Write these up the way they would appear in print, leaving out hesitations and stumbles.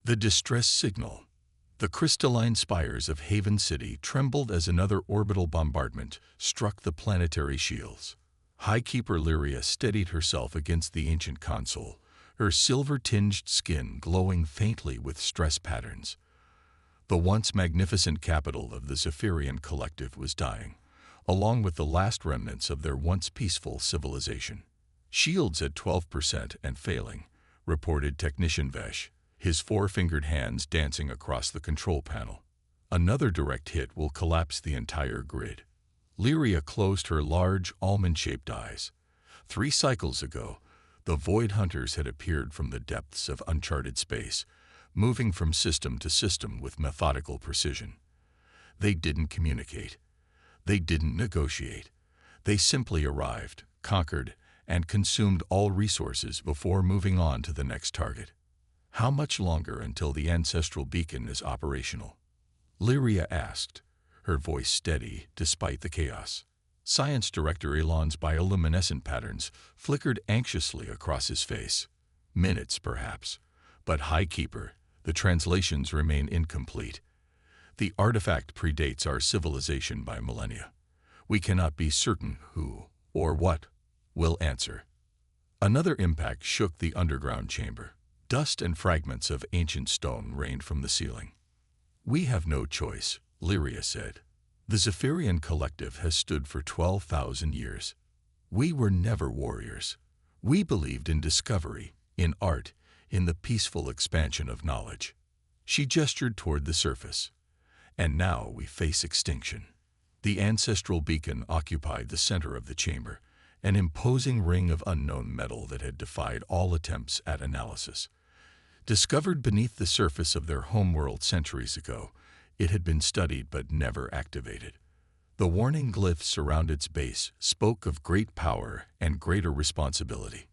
The distress signal. The crystalline spires of Haven City trembled as another orbital bombardment struck the planetary shields. Highkeeper Lyria steadied herself against the ancient console, her silver-tinged skin glowing faintly with stress patterns. The once magnificent capital of the Zephyrian Collective was dying, along with the last remnants of their once peaceful civilization. "Shields at 12% and failing," reported Technician Vesh, his four-fingered hands dancing across the control panel. "Another direct hit will collapse the entire grid." Lyria closed her large, almond-shaped eyes. 3 cycles ago, the Void Hunters had appeared from the depths of uncharted space, moving from system to system with methodical precision. They didn't communicate. They didn't negotiate. They simply arrived, conquered, and consumed all resources before moving on to the next target. "How much longer until the ancestral beacon is operational?" Lyria asked, her voice steady despite the chaos. Science Director Elon's bioluminescent patterns flickered anxiously across his face. "Minutes, perhaps. But Highkeeper, the translations remain incomplete. The artifact predates our civilization by millennia. We cannot be certain who, or what, will answer." Another impact shook the underground chamber. Dust and fragments of ancient stone rained from the ceiling. "We have no choice," Lyria said. "The Zephyrian Collective has stood for 12,000 years. We were never warriors. We believed in discovery, in art, in the peaceful expansion of knowledge." She gestured toward the surface. "And now we face extinction." The ancestral beacon occupied the center of the chamber, an imposing ring of unknown metal that had defied all attempts at analysis. Discovered beneath the surface of their homeworld centuries ago, it had been studied but never activated. The warning glyphs around its base spoke of great power and greater responsibility.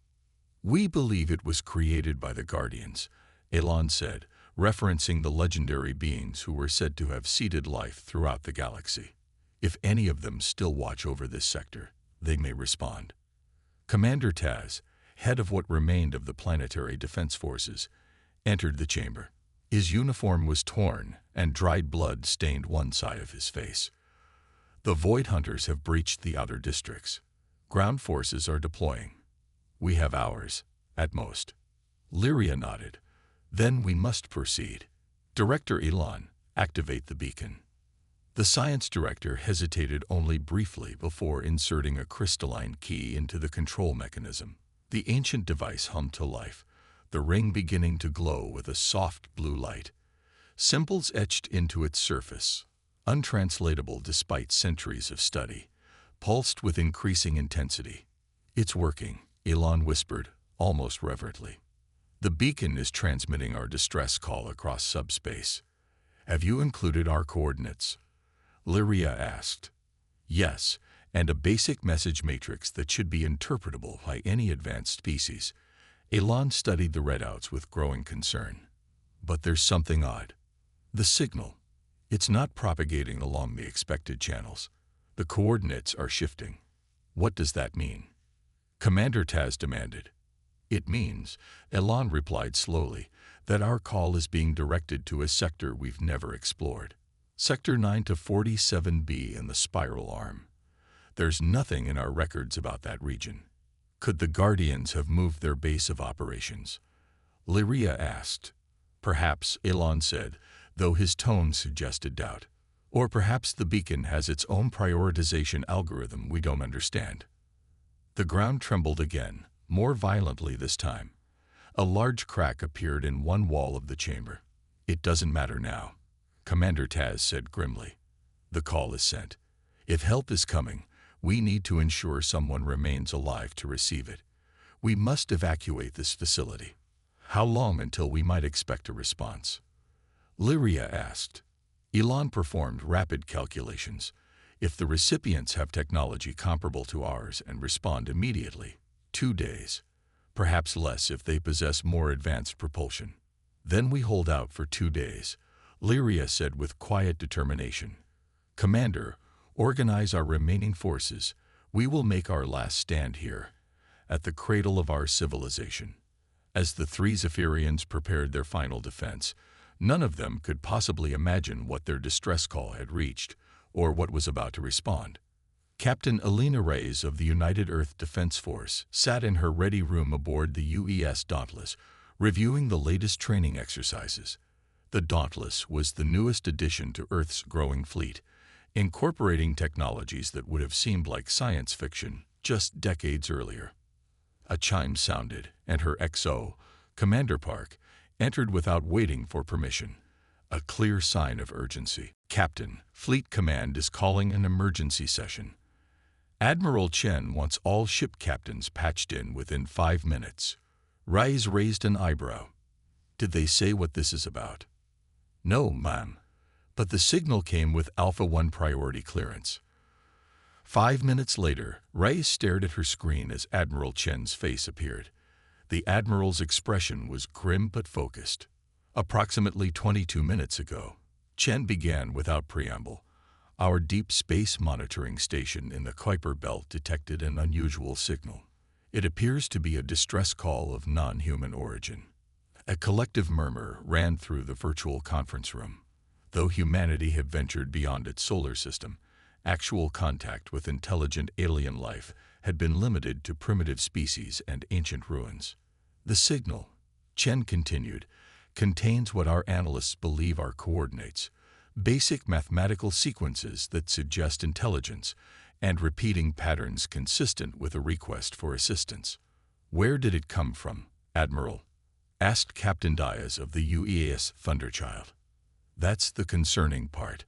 "We believe it was created by the Guardians," Elon said, referencing the legendary beings who were said to have seeded life throughout the galaxy. "If any of them still watch over this sector, they may respond." Commander Taz, head of what remained of the Planetary Defense Forces, entered the chamber. His uniform was torn, and dried blood stained one side of his face. "The Void Hunters have breached the outer districts. Ground forces are deploying. We have hours, at most." Lyria nodded. "Then we must proceed. Director Elon, activate the beacon." The science director hesitated only briefly before inserting a crystalline key into the control mechanism. The ancient device hummed to life, the ring beginning to glow with a soft blue light. Symbols etched into its surface, untranslatable despite centuries of study, pulsed with increasing intensity. "It's working," Elon whispered, almost reverently. "The beacon is transmitting our distress call across subspace. Have you included our coordinates?" Lyria asked. "Yes, and a basic message matrix that should be interpretable by any advanced species." Elon studied the readouts with growing concern. "But there's something odd. The signal. It's not propagating along the expected channels. The coordinates are shifting." "What does that mean?" Commander Taz demanded. "It means," Elon replied slowly, "that our call is being directed to a sector we've never explored. Sector 9 to 47B in the spiral arm. There's nothing in our records about that region." "Could the Guardians have moved their base of operations?" Lyria asked. "Perhaps," Elon said, though his tone suggested doubt. "Or perhaps the beacon has its own prioritization algorithm we don't understand." The ground trembled again, more violently this time. A large crack appeared in one wall of the chamber. "It doesn't matter now," Commander Taz said grimly. "The call is sent. If help is coming, we need to ensure someone remains alive to receive it. We must evacuate this facility." "How long until we might expect a response?" Lyria asked. Elon performed rapid calculations. "If the recipients have technology comparable to ours and respond immediately, 2 days. Perhaps less if they possess more advanced propulsion." "Then we hold out for 2 days," Lyria said with quiet determination. "Commander, organize our remaining forces. We will make our last stand here, at the cradle of our civilization." As the three Zephyrians prepared their final defense, none of them could possibly imagine what their distress call had reached, or what was about to respond. Captain Alina Reyes of the United Earth Defense Force sat in her ready room aboard the UES Dauntless, reviewing the latest training exercises. The Dauntless was the newest addition to Earth's growing fleet, incorporating technologies that would have seemed like science fiction just decades earlier. A chime sounded, and her XO, Commander Park, entered without waiting for permission, a clear sign of urgency. Captain, Fleet Command is calling an emergency session. Admiral Chen wants all ship captains patched in within 5 minutes. Reyes raised an eyebrow. Did they say what this is about? No, ma'am. But the signal came with Alpha 1 priority clearance. 5 minutes later, Reyes stared at her screen as Admiral Chen's face appeared. The Admiral's expression was grim but focused. Approximately 22 minutes ago, Chen began without preamble. Our deep space monitoring station in the Kuiper Belt detected an unusual signal. It appears to be a distress call of non-human origin. A collective murmur ran through the virtual conference room. Though humanity had ventured beyond its solar system, actual contact with intelligent alien life had been limited to primitive species and ancient ruins. The signal, Chen continued, contains what our analysts believe are coordinates, basic mathematical sequences that suggest intelligence, and repeating patterns consistent with a request for assistance. Where did it come from, Admiral? Asked Captain Diaz of the UES Thunderchild. That's the concerning part.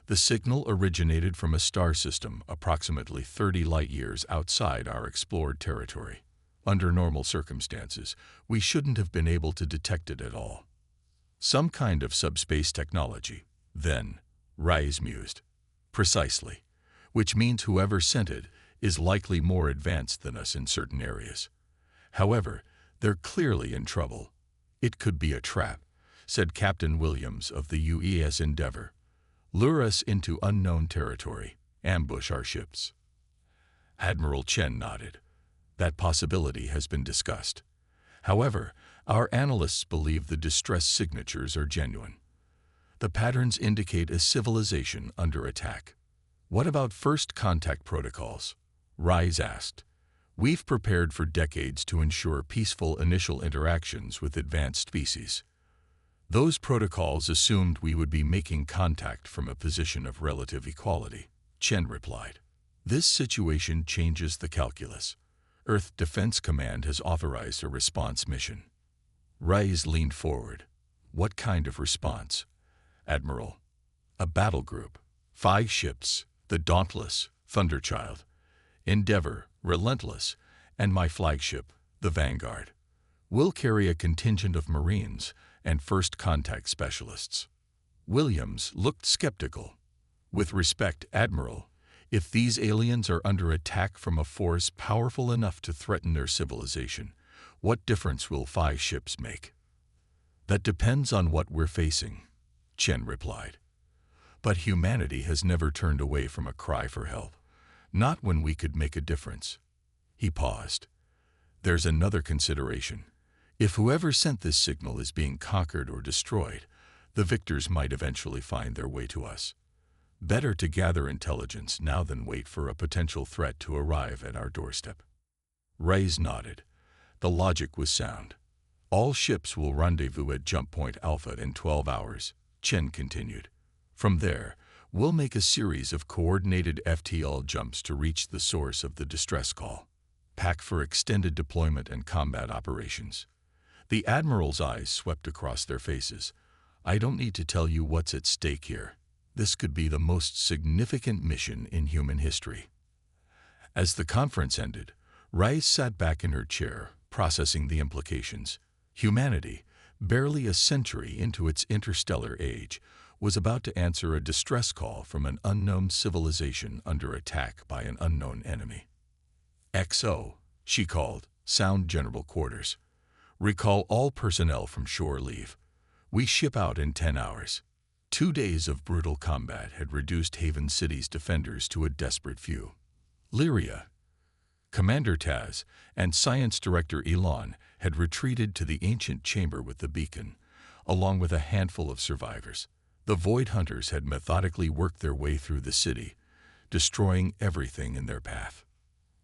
The signal originated from a star system approximately 30 light-years outside our explored territory. Under normal circumstances, we shouldn't have been able to detect it at all. Some kind of subspace technology, then, Reyes mused. Precisely. Which means whoever sent it is likely more advanced than us in certain areas. However, they're clearly in trouble. It could be a trap, said Captain Williams of the UES Endeavour. Lure us into unknown territory, ambush our ships. Admiral Chen nodded. That possibility has been discussed. However, our analysts believe the distress signatures are genuine. The patterns indicate a civilization under attack. What about first contact protocols? Reyes asked. We've prepared for decades to ensure peaceful initial interactions with advanced species. Those protocols assumed we would be making contact from a position of relative equality, Chen replied. This situation changes the calculus. Earth Defense Command has authorized a response mission. Reyes leaned forward. What kind of response? Admiral. A battle group. 5 ships, the Dauntless, Thunderchild, Endeavour, Relentless, and my flagship, the Vanguard. We'll carry a contingent of Marines and first contact specialists. Williams looked skeptical. With respect, Admiral, if these aliens are under attack from a force powerful enough to threaten their civilization, what difference will 5 ships make? That depends on what we're facing, Chen replied. But humanity has never turned away from a cry for help, not when we could make a difference. He paused. There's another consideration. If whoever sent this signal is being conquered or destroyed, the victors might eventually find their way to us. Better to gather intelligence now than wait for a potential threat to arrive at our doorstep. Reyes nodded. The logic was sound. All ships will rendezvous at Jump Point Alpha in 12 hours, Chen continued. From there, we'll make a series of coordinated FTL jumps to reach the source of the distress call. Pack for extended deployment and combat operations. The Admiral's eyes swept across their faces. I don't need to tell you what's at stake here. This could be the most significant mission in human history. As the conference ended, Reyes sat back in her chair, processing the implications. Humanity, barely a century into its interstellar age, was about to answer a distress call from an unknown civilization under attack by an unknown enemy. XO, she called, sound general quarters. Recall all personnel from shore leave. We ship out in 10 hours. 2 days of brutal combat had reduced Haven City's defenders to a desperate few. Lyria. Commander Taz and Science Director Elon had retreated to the ancient chamber with the beacon, along with a handful of survivors. The Void Hunters had methodically worked their way through the city, destroying everything in their path.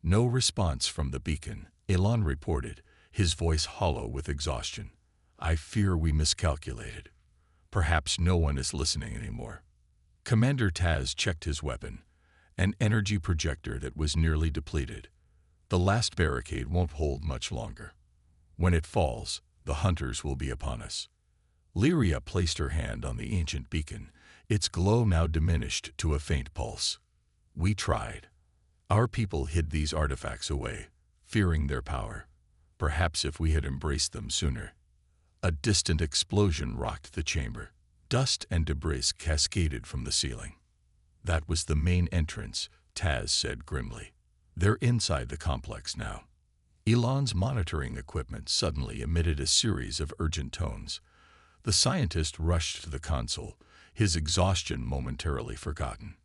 No response from the beacon, Elon reported, his voice hollow with exhaustion. I fear we miscalculated. Perhaps no one is listening anymore. Commander Taz checked his weapon, an energy projector that was nearly depleted. The last barricade won't hold much longer. When it falls, the hunters will be upon us. Lyria placed her hand on the ancient beacon, its glow now diminished to a faint pulse. We tried. Our people hid these artifacts away, fearing their power. Perhaps if we had embraced them sooner. A distant explosion rocked the chamber. Dust and debris cascaded from the ceiling. That was the main entrance, Taz said grimly. They're inside the complex now. Elon's monitoring equipment suddenly emitted a series of urgent tones. The scientist rushed to the console, his exhaustion momentarily forgotten.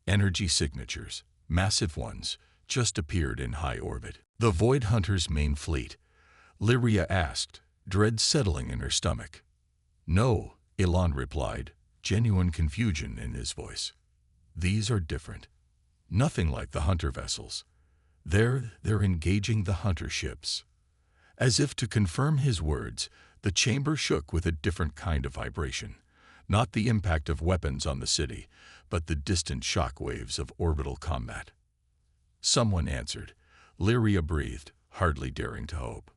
Energy signatures, massive ones, just appeared in high orbit. The Void Hunters' main fleet, Lyria asked, dread settling in her stomach. No, Elon replied, genuine confusion in his voice. These are different. Nothing like the hunter vessels. They're engaging the hunter ships. As if to confirm his words, the chamber shook with a different kind of vibration. Not the impact of weapons on the city, but the distant shock waves of orbital combat. Someone answered. Lyria breathed, hardly daring to hope.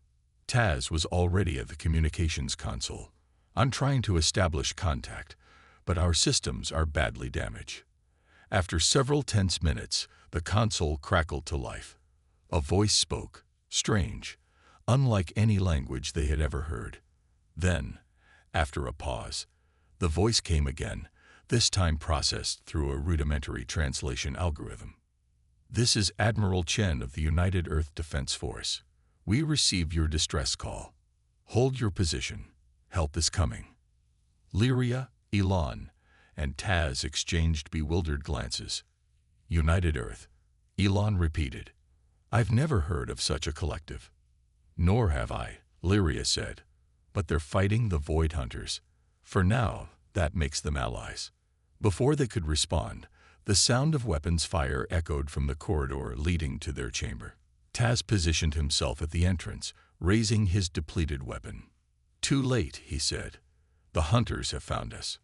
Taz was already at the communications console. I'm trying to establish contact, but our systems are badly damaged. After several tense minutes, the console crackled to life. A voice spoke, strange, unlike any language they had ever heard. Then, after a pause, the voice came again, this time processed through a rudimentary translation algorithm. This is Admiral Chen of the United Earth Defense Force. We receive your distress call. Hold your position. Help is coming. Lyria, Elon, and Taz exchanged bewildered glances. United Earth, Elon repeated. I've never heard of such a collective. Nor have I, Lyria said. But they're fighting the Void Hunters. For now, that makes them allies. Before they could respond, the sound of weapons fire echoed from the corridor leading to their chamber. Taz positioned himself at the entrance, raising his depleted weapon. Too late, he said. The hunters have found us.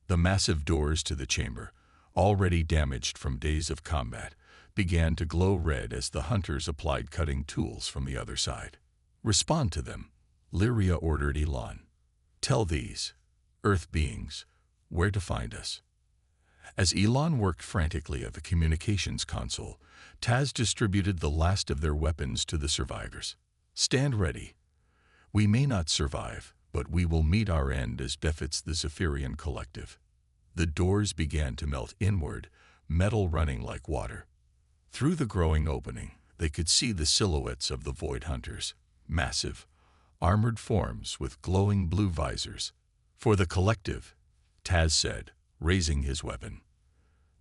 The massive doors to the chamber, already damaged from days of combat, began to glow red as the hunters applied cutting tools from the other side. Respond to them, Lyria ordered Elon. Tell these Earth beings where to find us. As Elon worked frantically at the communications console, Taz distributed the last of their weapons to the survivors. Stand ready. We may not survive, but we will meet our end as befits the Zephyrian collective. The doors began to melt inward, metal running like water. Through the growing opening, they could see the silhouettes of the Void Hunters, massive, armored forms with glowing blue visors. For the collective, Taz said, raising his weapon.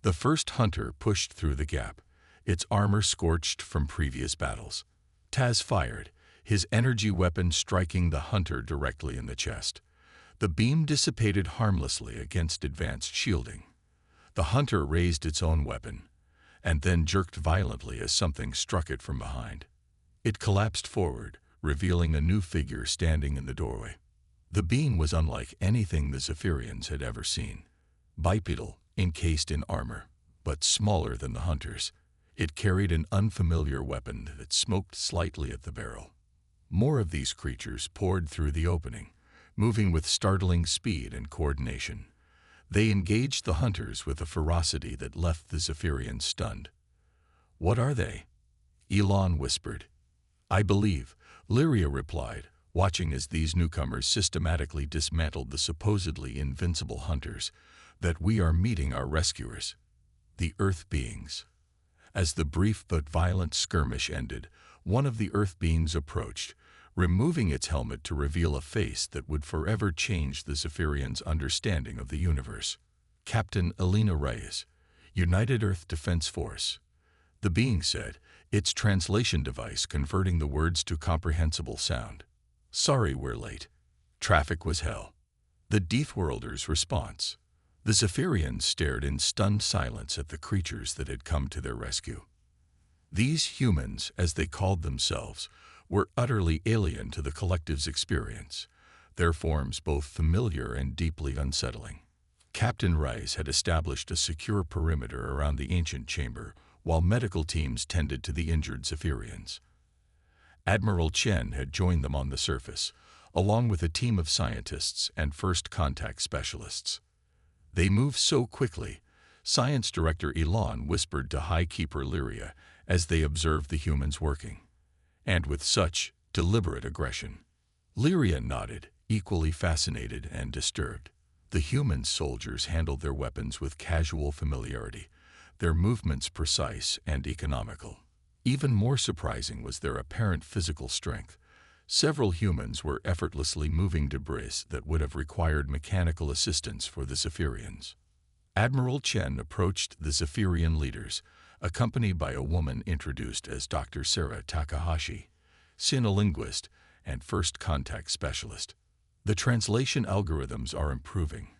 The first hunter pushed through the gap, its armor scorched from previous battles. Taz fired, his energy weapon striking the hunter directly in the chest. The beam dissipated harmlessly against advanced shielding. The hunter raised its own weapon, and then jerked violently as something struck it from behind. It collapsed forward, revealing a new figure standing in the doorway. The being was unlike anything the Zephyrians had ever seen. Bipedal, encased in armor, but smaller than the hunters. It carried an unfamiliar weapon that smoked slightly at the barrel. More of these creatures poured through the opening, moving with startling speed and coordination. They engaged the hunters with a ferocity that left the Zephyrians stunned. What are they? Elon whispered. I believe, Lyria replied, watching as these newcomers systematically dismantled the supposedly invincible hunters, that we are meeting our rescuers, the Earth beings. As the brief but violent skirmish ended, one of the Earth beings approached, removing its helmet to reveal a face that would forever change the Zephyrians' understanding of the universe. Captain Elena Reyes, United Earth Defense Force. The being said, its translation device converting the words to comprehensible sound. "Sorry we're late. Traffic was hell." The Deathworlders' response. The Zephyrians stared in stunned silence at the creatures that had come to their rescue. These humans, as they called themselves, were utterly alien to the collective's experience, their forms both familiar and deeply unsettling. Captain Rice had established a secure perimeter around the ancient chamber, while medical teams tended to the injured Zephyrians. Admiral Chen had joined them on the surface, along with a team of scientists and first contact specialists. They moved so quickly, Science Director Elon whispered to High Keeper Lyria as they observed the humans working. And with such deliberate aggression. Lyria nodded, equally fascinated and disturbed. The human soldiers handled their weapons with casual familiarity, their movements precise and economical. Even more surprising was their apparent physical strength. Several humans were effortlessly moving debris that would have required mechanical assistance for the Zephyrians. Admiral Chen approached the Zephyrian leaders, accompanied by a woman introduced as Dr. Sarah Takahashi, sinolinguist and first contact specialist. "The translation algorithms are improving,"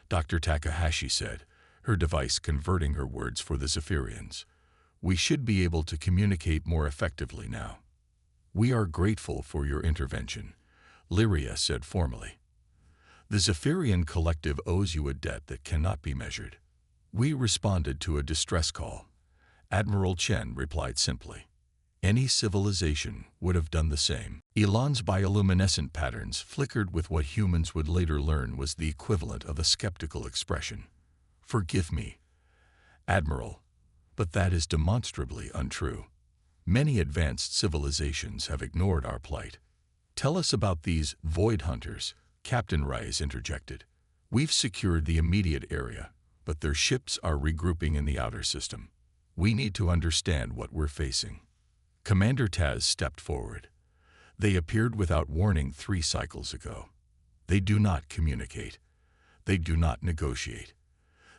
Dr. Takahashi said, her device converting her words for the Zephyrians. "We should be able to communicate more effectively now." "We are grateful for your intervention," Lyria said formally. "The Zephyrian collective owes you a debt that cannot be measured." "We responded to a distress call," Admiral Chen replied simply. "Any civilization would have done the same." Elon's bioluminescent patterns flickered with what humans would later learn was the equivalent of a skeptical expression. "Forgive me, Admiral, but that is demonstrably untrue. Many advanced civilizations have ignored our plight." "Tell us about these void hunters," Captain Rice interjected. "We've secured the immediate area, but their ships are regrouping in the outer system. We need to understand what we're facing." Commander Taz stepped forward. "They appeared without warning 3 cycles ago. They do not communicate. They do not negotiate.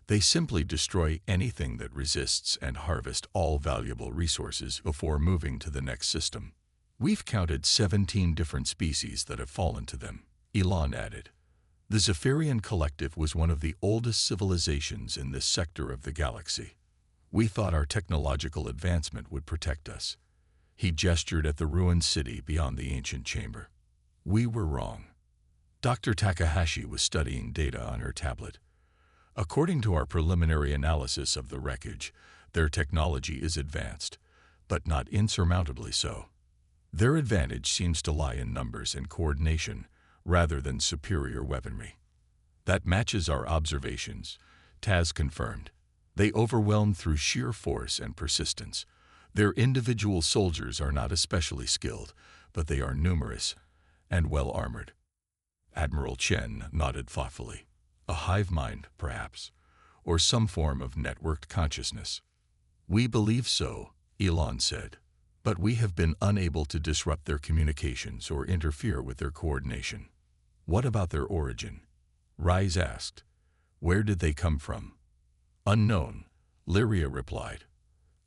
They simply destroy anything that resists and harvest all valuable resources before moving to the next system. We've counted 17 different species that have fallen to them," Elon added. "The Zephyrian Collective was one of the oldest civilizations in this sector of the galaxy. We thought our technological advancement would protect us." He gestured at the ruined city beyond the ancient chamber. "We were wrong." Dr. Takahashi was studying data on her tablet. "According to our preliminary analysis of the wreckage, their technology is advanced, but not insurmountably so. Their advantage seems to lie in numbers and coordination, rather than superior weaponry." "That matches our observations," Taz confirmed. "They overwhelm through sheer force and persistence. Their individual soldiers are not especially skilled, but they are numerous and well-armored." Admiral Chen nodded thoughtfully. "A hive mind, perhaps, or some form of networked consciousness." "We believe so," Elon said, "but we have been unable to disrupt their communications or interfere with their coordination." "What about their origin?" Rise asked. "Where did they come from?" "Unknown," Lyria replied.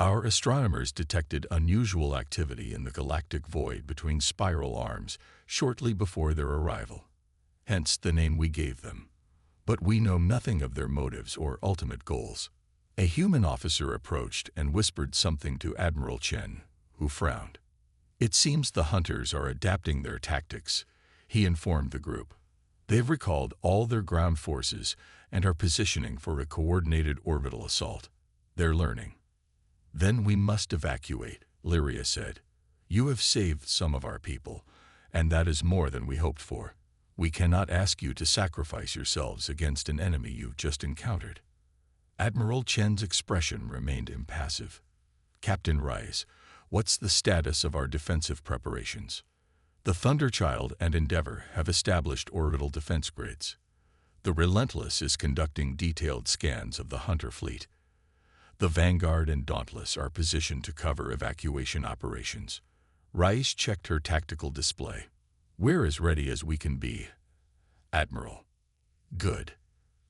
"Our astronomers detected unusual activity in the galactic void between spiral arms shortly before their arrival. Hence the name we gave them. But we know nothing of their motives or ultimate goals." A human officer approached and whispered something to Admiral Chen, who frowned. "It seems the hunters are adapting their tactics," he informed the group. "They've recalled all their ground forces and are positioning for a coordinated orbital assault. They're learning." "Then we must evacuate," Lyria said. "You have saved some of our people, and that is more than we hoped for. We cannot ask you to sacrifice yourselves against an enemy you've just encountered." Admiral Chen's expression remained impassive. "Captain Rice, what's the status of our defensive preparations?" "The Thunderchild and Endeavor have established orbital defense grids. The Relentless is conducting detailed scans of the Hunter fleet. The Vanguard and Dauntless are positioned to cover evacuation operations." Rice checked her tactical display. "We're as ready as we can be, Admiral." "Good."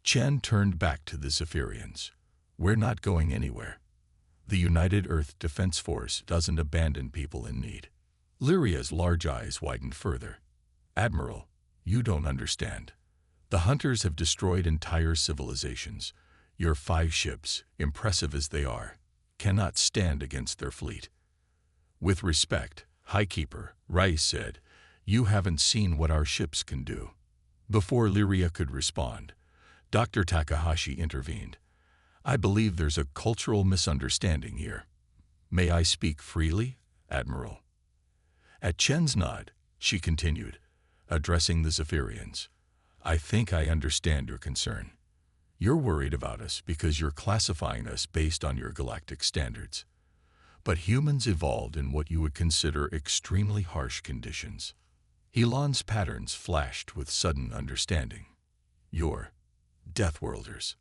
Chen turned back to the Zephyrians. "We're not going anywhere. The United Earth Defense Force doesn't abandon people in need. Lyria's large eyes widened further. Admiral, you don't understand. The hunters have destroyed entire civilizations. Your 5 ships, impressive as they are, cannot stand against their fleet. With respect, Highkeeper, Rice said, you haven't seen what our ships can do. Before Lyria could respond, Dr. Takahashi intervened. I believe there's a cultural misunderstanding here. May I speak freely, Admiral? At Chen's nod, she continued, addressing the Zephyrians. I think I understand your concern. You're worried about us because you're classifying us based on your galactic standards. But humans evolved in what you would consider extremely harsh conditions. Elon's patterns flashed with sudden understanding. You're Deathworlders.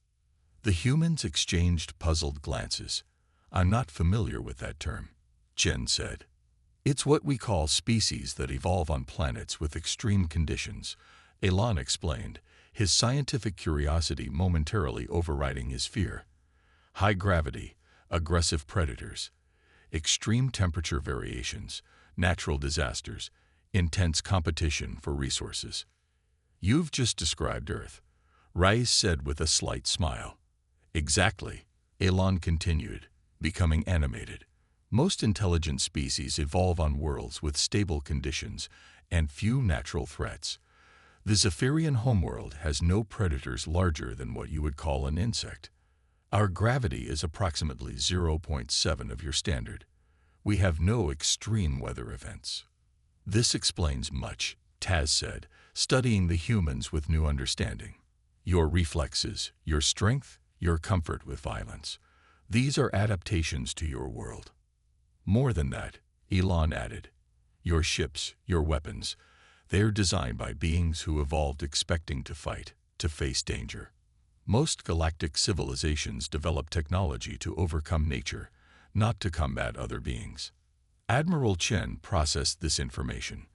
The humans exchanged puzzled glances. I'm not familiar with that term, Chen said. It's what we call species that evolve on planets with extreme conditions, Elon explained, his scientific curiosity momentarily overriding his fear. High gravity, aggressive predators, extreme temperature variations, natural disasters, intense competition for resources. You've just described Earth, Rice said with a slight smile. Exactly, Elon continued, becoming animated. Most intelligent species evolve on worlds with stable conditions and few natural threats. The Zephyrian homeworld has no predators larger than what you would call an insect. Our gravity is approximately 0.7 of your standard. We have no extreme weather events. This explains much, Taz said, studying the humans with new understanding. Your reflexes, your strength, your comfort with violence. These are adaptations to your world. More than that, Elon added, your ships, your weapons, they're designed by beings who evolved expecting to fight, to face danger. Most galactic civilizations develop technology to overcome nature, not to combat other beings. Admiral Chen processed this information.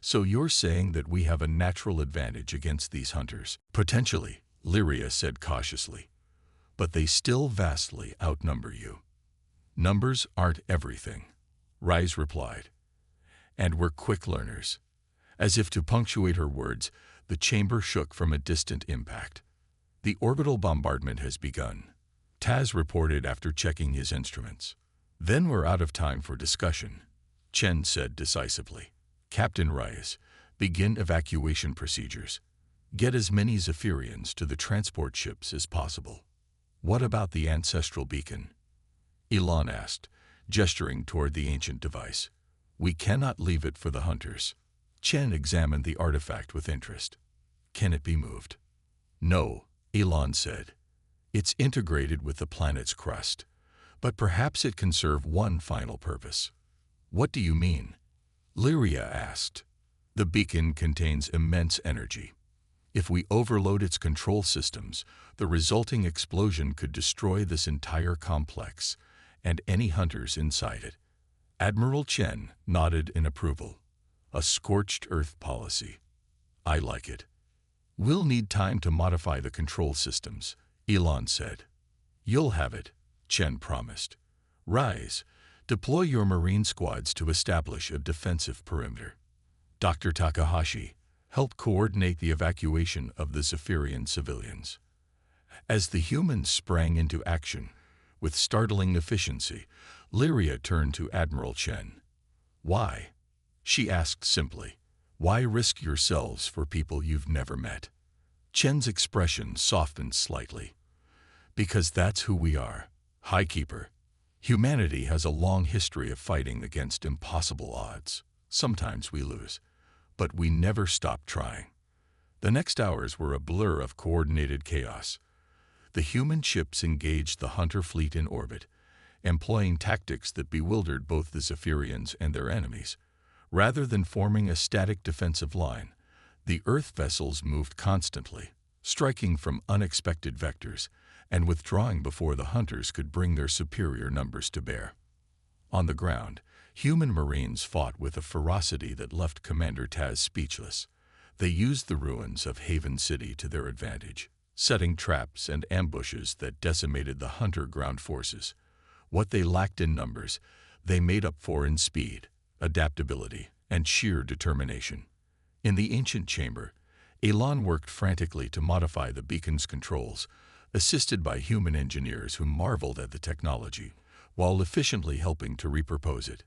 So you're saying that we have a natural advantage against these hunters? Potentially, Lyria said cautiously. But they still vastly outnumber you. Numbers aren't everything, Rise replied. And we're quick learners. As if to punctuate her words, the chamber shook from a distant impact. The orbital bombardment has begun, Taz reported after checking his instruments. Then we're out of time for discussion, Chen said decisively. Captain Rice, begin evacuation procedures. Get as many Zephyrians to the transport ships as possible. What about the ancestral beacon? Elon asked, gesturing toward the ancient device. We cannot leave it for the hunters. Chen examined the artifact with interest. Can it be moved? No, Elon said. It's integrated with the planet's crust, but perhaps it can serve one final purpose. What do you mean? Lyria asked. The beacon contains immense energy. If we overload its control systems, the resulting explosion could destroy this entire complex and any hunters inside it. Admiral Chen nodded in approval. A scorched earth policy. I like it. We'll need time to modify the control systems, Elon said. You'll have it, Chen promised. Rise, deploy your marine squads to establish a defensive perimeter. Dr. Takahashi, help coordinate the evacuation of the Zephyrian civilians. As the humans sprang into action, with startling efficiency, Lyria turned to Admiral Chen. Why? She asked simply. Why risk yourselves for people you've never met? Chen's expression softened slightly. Because that's who we are, Highkeeper. Humanity has a long history of fighting against impossible odds. Sometimes we lose, but we never stop trying. The next hours were a blur of coordinated chaos. The human ships engaged the hunter fleet in orbit, employing tactics that bewildered both the Zephyrians and their enemies. Rather than forming a static defensive line, the Earth vessels moved constantly, striking from unexpected vectors and withdrawing before the hunters could bring their superior numbers to bear. On the ground, human Marines fought with a ferocity that left Commander Taz speechless. They used the ruins of Haven City to their advantage, setting traps and ambushes that decimated the hunter ground forces. What they lacked in numbers, they made up for in speed, adaptability, and sheer determination. In the ancient chamber, Elon worked frantically to modify the beacon's controls, assisted by human engineers who marveled at the technology, while efficiently helping to repurpose it.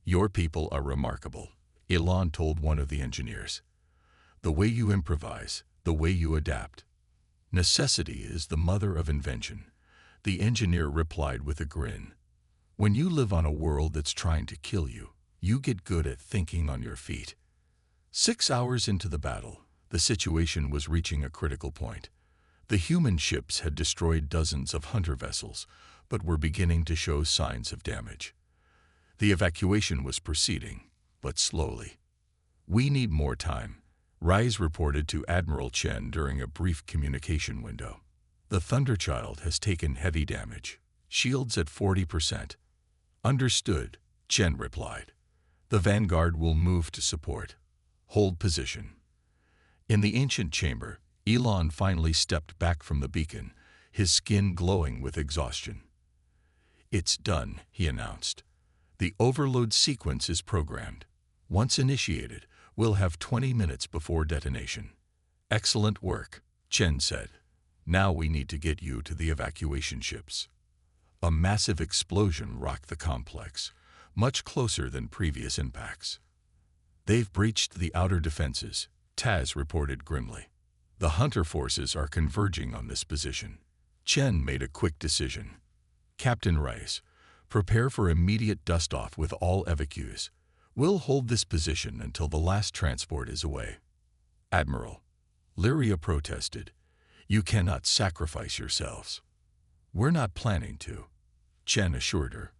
"Your people are remarkable," Elon told one of the engineers. "The way you improvise, the way you adapt. Necessity is the mother of invention," the engineer replied with a grin. "When you live on a world that's trying to kill you, you get good at thinking on your feet." 6 hours into the battle, the situation was reaching a critical point. The human ships had destroyed dozens of hunter vessels, but were beginning to show signs of damage. The evacuation was proceeding, but slowly. "We need more time," Rise reported to Admiral Chen during a brief communication window. "The Thunderchild has taken heavy damage. Shields at 40%. "Understood," Chen replied. "The Vanguard will move to support. Hold position." In the ancient chamber, Elon finally stepped back from the beacon, his skin glowing with exhaustion. "It's done," he announced. "The overload sequence is programmed. Once initiated, we'll have 20 minutes before detonation." "Excellent work," Chen said. "Now we need to get you to the evacuation ships." A massive explosion rocked the complex, much closer than previous impacts. "They've breached the outer defenses," Taz reported grimly. "The hunter forces are converging on this position." Chen made a quick decision. "Captain Rice, prepare for immediate dust-off with all evacuees. We'll hold this position until the last transport is away." "Admiral," Lyria protested, "you cannot sacrifice yourselves." "We're not planning to," Chen assured her.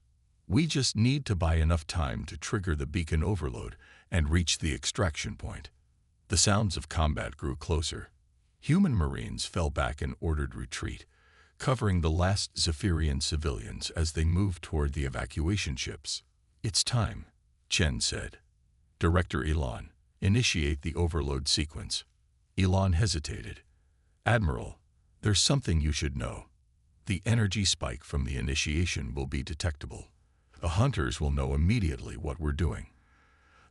"We just need to buy enough time to trigger the beacon overload and reach the extraction point." The sounds of combat grew closer. Human Marines fell back in ordered retreat, covering the last Zephyrian civilians as they moved toward the evacuation ships. "It's time," Chen said. "Director Elon, initiate the overload sequence." Elon hesitated. "Admiral, there's something you should know. The energy spike from the initiation will be detectable. The hunters will know immediately what we're doing.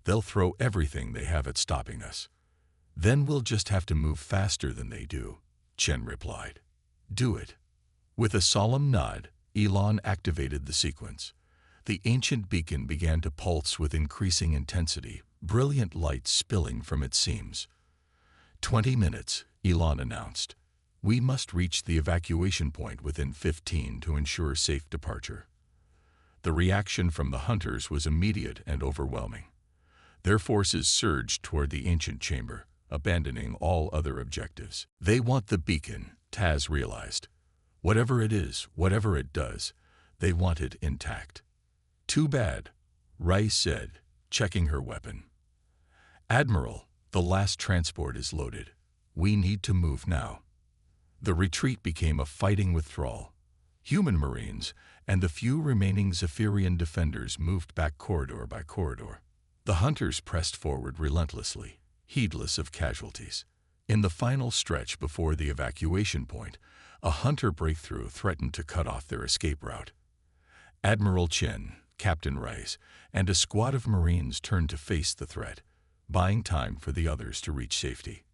They'll throw everything they have at stopping us. Then we'll just have to move faster than they do," Chen replied. "Do it." With a solemn nod, Elon activated the sequence. The ancient beacon began to pulse with increasing intensity, brilliant light spilling from its seams. 20 minutes, Elon announced. "We must reach the evacuation point within 15 to ensure safe departure." The reaction from the hunters was immediate and overwhelming. Their forces surged toward the ancient chamber, abandoning all other objectives. "They want the beacon," Taz realized. "Whatever it is, whatever it does, they want it intact." "Too bad," Rice said, checking her weapon. "Admiral, the last transport is loaded. We need to move now." The retreat became a fighting withdrawal. Human Marines and the few remaining Zephyrian defenders moved back corridor by corridor. The hunters pressed forward relentlessly, heedless of casualties. In the final stretch before the evacuation point, a hunter breakthrough threatened to cut off their escape route. Admiral Chen, Captain Rice, and a squad of Marines turned to face the threat, buying time for the others to reach safety.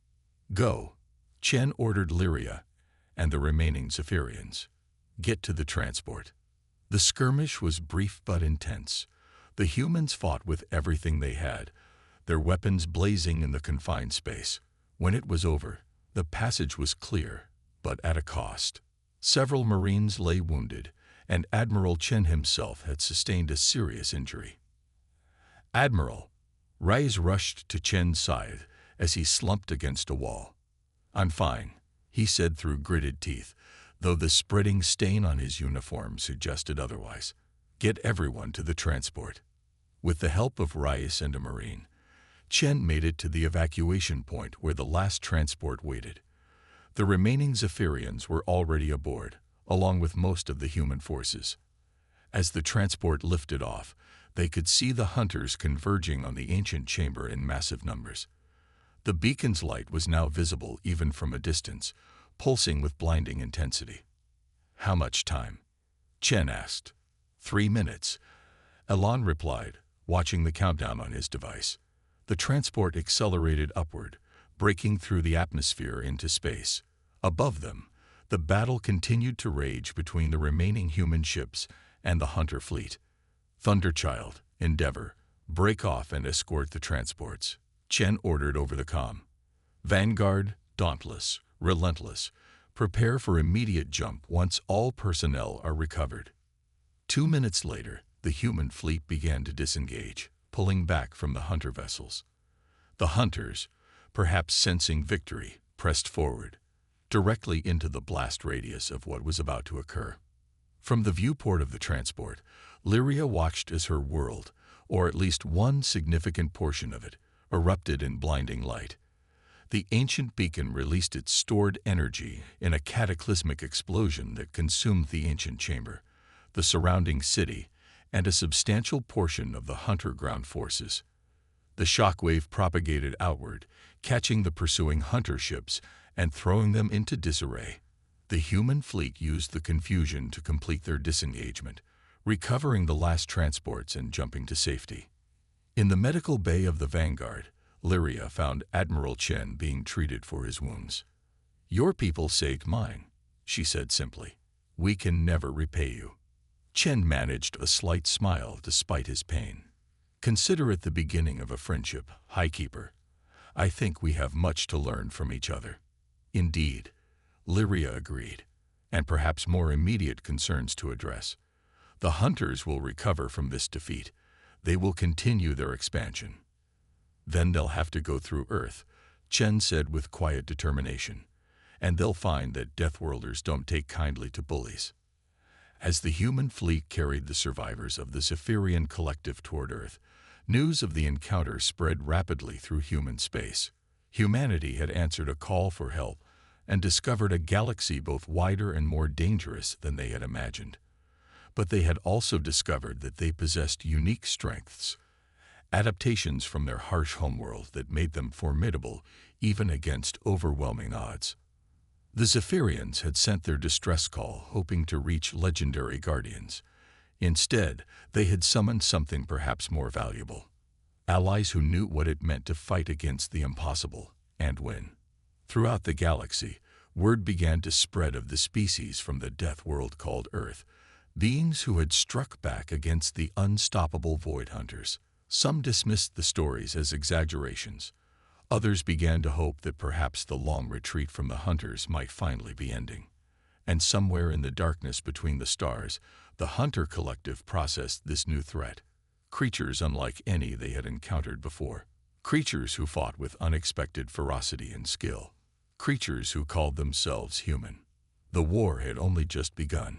"Go," Chen ordered Lyria and the remaining Zephyrians. "Get to the transport." The skirmish was brief but intense. The humans fought with everything they had, their weapons blazing in the confined space. When it was over, the passage was clear, but at a cost. Several Marines lay wounded, and Admiral Chen himself had sustained a serious injury. "Admiral," Rice rushed to Chen's side as he slumped against a wall. "I'm fine," he said through gritted teeth, though the spreading stain on his uniform suggested otherwise. "Get everyone to the transport." With the help of Rice and a Marine, Chen made it to the evacuation point where the last transport waited. The remaining Zephyrians were already aboard, along with most of the human forces. As the transport lifted off, they could see the hunters converging on the ancient chamber in massive numbers. The beacon's light was now visible even from a distance, pulsing with blinding intensity. "How much time?" Chen asked. 3 minutes, Elon replied, watching the countdown on his device. The transport accelerated upward, breaking through the atmosphere into space. Above them, the battle continued to rage between the remaining human ships and the Hunter fleet. Thunderchild, Endeavor, break off and escort the transports, Chen ordered over the comm. Vanguard, Dauntless, Relentless, prepare for immediate jump once all personnel are recovered. 2 minutes later, the human fleet began to disengage, pulling back from the Hunter vessels. The Hunters, perhaps sensing victory, pressed forward, directly into the blast radius of what was about to occur. From the viewport of the transport, Lyria watched as her world, or at least one significant portion of it, erupted in blinding light. The ancient beacon released its stored energy in a cataclysmic explosion that consumed the ancient chamber, the surrounding city, and a substantial portion of the Hunter ground forces. The shockwave propagated outward, catching the pursuing Hunter ships and throwing them into disarray. The human fleet used the confusion to complete their disengagement, recovering the last transports and jumping to safety. In the medical bay of the Vanguard, Lyria found Admiral Chen being treated for his wounds. "Your people saved mine," she said simply. "We can never repay you." Chen managed a slight smile despite his pain. "Consider it the beginning of a friendship, Highkeeper. I think we have much to learn from each other." "Indeed," Lyria agreed, "and perhaps more immediate concerns to address. The Hunters will recover from this defeat. They will continue their expansion. Then they'll have to go through Earth," Chen said with quiet determination, "and they'll find that Deathworlders don't take kindly to bullies." As the human fleet carried the survivors of the Zephyrian collective toward Earth, news of the encounter spread rapidly through human space. Humanity had answered a call for help and discovered a galaxy both wider and more dangerous than they had imagined. But they had also discovered that they possessed unique strengths, adaptations from their harsh homeworld that made them formidable even against overwhelming odds. The Zephyrians had sent their distress call hoping to reach legendary guardians. Instead, they had summoned something perhaps more valuable. Allies who knew what it meant to fight against the impossible and win. Throughout the galaxy, word began to spread of the species from the death world called Earth, beings who had struck back against the unstoppable Void Hunters. Some dismissed the stories as exaggerations. Others began to hope that perhaps the long retreat from the Hunters might finally be ending. And somewhere in the darkness between the stars, the Hunter Collective processed this new threat. Creatures unlike any they had encountered before. Creatures who fought with unexpected ferocity and skill. Creatures who called themselves human. The war had only just begun.